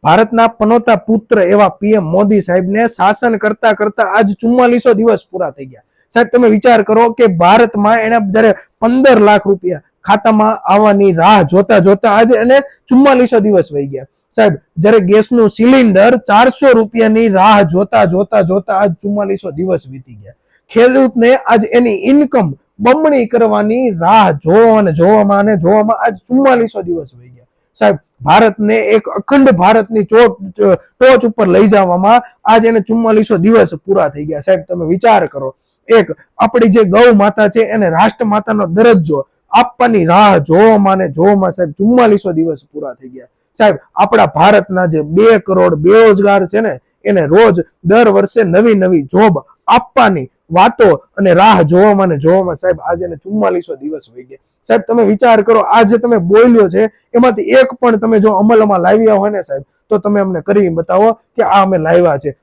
ભારતના પનોતા પુત્ર એવા પીએમ મોદી સાહેબને શાસન કરતા કરતા આજ 4400 દિવસ પૂરા થઈ ગયા. સાહેબ તમે વિચાર કરો કે ભારતમાં એને જ્યારે 15 લાખ રૂપિયા ખાતામાં આવવાની રાહ જોતા જોતા આજે એને 4400 દિવસ વહી ગયા. સાહેબ જ્યારે ગેસનું સિલિન્ડર 400 રૂપિયાની રાહ જોતા જોતા જોતા આજ 4400 દિવસ વીતી ગયા. ખેડૂતને આજ એની ઇન્કમ બમણી કરવાની રાહ જોવામાં આજ 4400 દિવસ વહી ગયા. સાહેબ ભારતને એક અખંડ ભારતની ટોચ ઉપર લઈ જવામાં આજ એને 4400 દિવસ પૂરા થઈ ગયા. સાહેબ તમે વિચાર કરો, એક આપણી જે ગૌ માતા છે એને રાષ્ટ્ર માતાનો દરજ્જો આપવાની રાહ જોવામાં સાહેબ 4400 દિવસ પૂરા થઈ ગયા. સાહેબ આપણા ભારતના જે 2 કરોડ બેરોજગાર છે ને એને રોજ દર વર્ષે નવી નવી જોબ આપવાની વાતો અને રાહ જોવામાં સાહેબ આજે એને 4400 દિવસ વહી ગયા. સાહેબ તમે વિચાર કરો, આ જે તમે બોલ્યો છે એમાંથી એક પણ તમે જો અમલમાં લાવ્યા હોય ને સાહેબ, તો તમે અમને કરી બતાવો કે આ અમે લાવ્યા છે.